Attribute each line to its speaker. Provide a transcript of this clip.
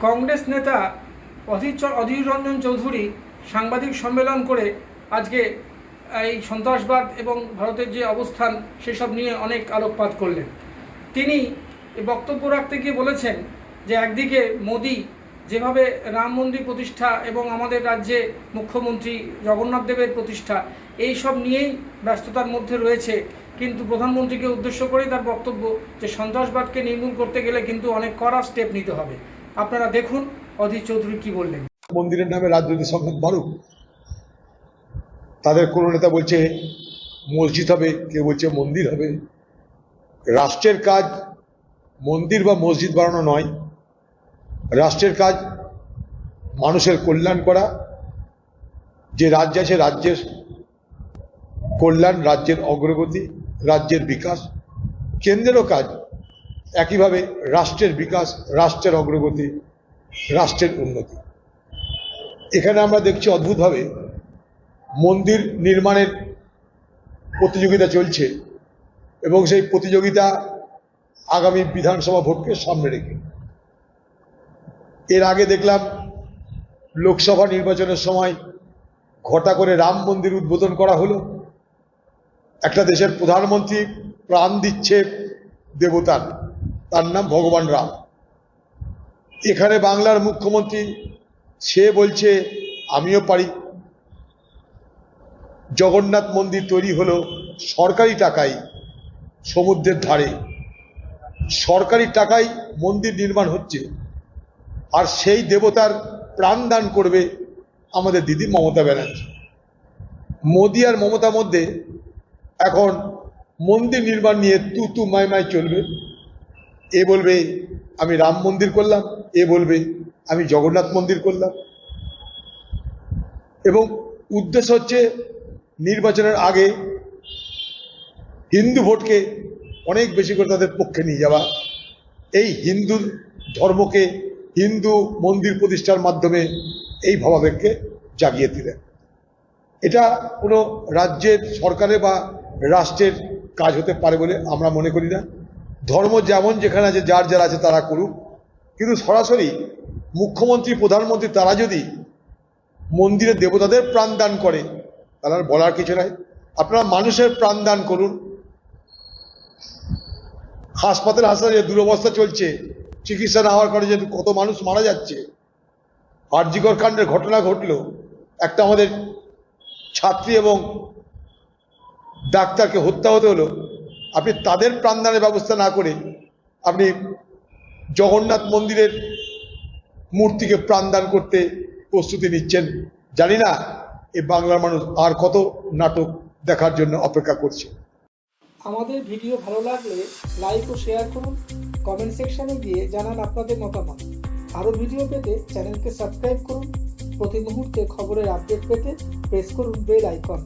Speaker 1: কংগ্রেস নেতা অধীর রঞ্জন চৌধুরী সাংবাদিক সম্মেলন করে আজকে এই সন্ত্রাসবাদ এবং ভারতের যে অবস্থান সেসব নিয়ে অনেক আলোকপাত করলেন। তিনি বক্তব্য রাখতে গিয়ে বলেছেন যে একদিকে মোদি যেভাবে রাম মন্দির প্রতিষ্ঠা এবং আমাদের রাজ্যে মুখ্যমন্ত্রী জগন্নাথ দেবের প্রতিষ্ঠা এই সব নিয়েই ব্যস্ততার মধ্যে রয়েছে, কিন্তু প্রধানমন্ত্রীকে উদ্দেশ্য করেই তার বক্তব্য যে সন্ত্রাসবাদকে নির্মূল করতে গেলে কিন্তু অনেক কড়া স্টেপ নিতে হবে। আপনারা দেখুন অধীর চৌধুরী কি বললেন।
Speaker 2: মন্দিরের নামে রাজনৈতিক সংঘাত বাড়ুক, তাদের কোনো নেতা বলছে মসজিদ হবে, কেউ বলছে মন্দির হবে। রাষ্ট্রের কাজ মন্দির বা মসজিদ বানানো নয়, রাষ্ট্রের কাজ মানুষের কল্যাণ করা। যে রাজ্য আছে রাজ্যের কল্যাণ, রাজ্যের অগ্রগতি, রাজ্যের বিকাশ। কেন্দ্রেরও কাজ একইভাবে রাষ্ট্রের বিকাশ, রাষ্ট্রের অগ্রগতি, রাষ্ট্রের উন্নতি। এখানে আমরা দেখছি অদ্ভুতভাবে মন্দির নির্মাণের প্রতিযোগিতা চলছে এবং সেই প্রতিযোগিতা আগামী বিধানসভা ভোটকে সামনে রেখে। এর আগে দেখলাম লোকসভা নির্বাচনের সময় ঘটা করে রাম মন্দির উদ্বোধন করা হলো। একটা দেশের প্রধানমন্ত্রী প্রাণ দিচ্ছে দেবতার, তার নাম ভগবান রাম। এখানে বাংলার মুখ্যমন্ত্রী সে বলছে আমিও পারি। জগন্নাথ মন্দির তৈরি হলো সরকারি টাকায়, সমুদ্রের ধারে সরকারি টাকায় মন্দির নির্মাণ হচ্ছে, আর সেই দেবতার প্রাণ দান করবে আমাদের দিদি মমতা ব্যানার্জি। মোদি আর মমতার মধ্যে এখন মন্দির নির্মাণ নিয়ে তু মাই মাই চলবে। এ বলবে আমি রাম মন্দির করলাম, এ বলবে আমি জগন্নাথ মন্দির করলাম। এবং উদ্দেশ্য হচ্ছে নির্বাচনের আগে হিন্দু ভোটকে অনেক বেশি করে তাদের পক্ষে নিয়ে যাওয়া, এই হিন্দু ধর্মকে, হিন্দু মন্দির প্রতিষ্ঠার মাধ্যমে এই ভাবাবেগকে জাগিয়ে দিলেন। এটা কোনো রাজ্যের সরকারের বা রাষ্ট্রের কাজ হতে পারে বলে আমরা মনে করি না। ধর্ম যেমন যেখানে আছে, যার যার আছে তারা করুক, কিন্তু সরাসরি মুখ্যমন্ত্রী, প্রধানমন্ত্রী তারা যদি মন্দিরের দেবতাদের প্রাণ দান করে তারা বলার কিছু নাই। আপনারা মানুষের প্রাণ দান করুন। হাসপাতালে যে দুরবস্থা চলছে, চিকিৎসা না হওয়ার কারণে যে কত মানুষ মারা যাচ্ছে, আরজিকর কাণ্ডের ঘটনা ঘটলো, একটা আমাদের ছাত্রী এবং ডাক্তারকে হত্যা হতে হলো। আপনি তাদের প্রাণদানের ব্যবস্থা না করে আপনি জগন্নাথ মন্দিরের মূর্তিকে প্রাণদান করতে প্রস্তুতি নিচ্ছেন। জানি না এই বাংলার মানুষ আর কত নাটক দেখার জন্য অপেক্ষা করছে।
Speaker 1: আমাদের ভিডিও ভালো লাগলে লাইক ও শেয়ার করুন, কমেন্ট সেকশনে গিয়ে জানান আপনাদের মতামত। আরও ভিডিও পেতে চ্যানেলকে সাবস্ক্রাইব করুন। প্রতি মুহূর্তে খবরের আপডেট পেতে প্রেস করুন বেল আইকন।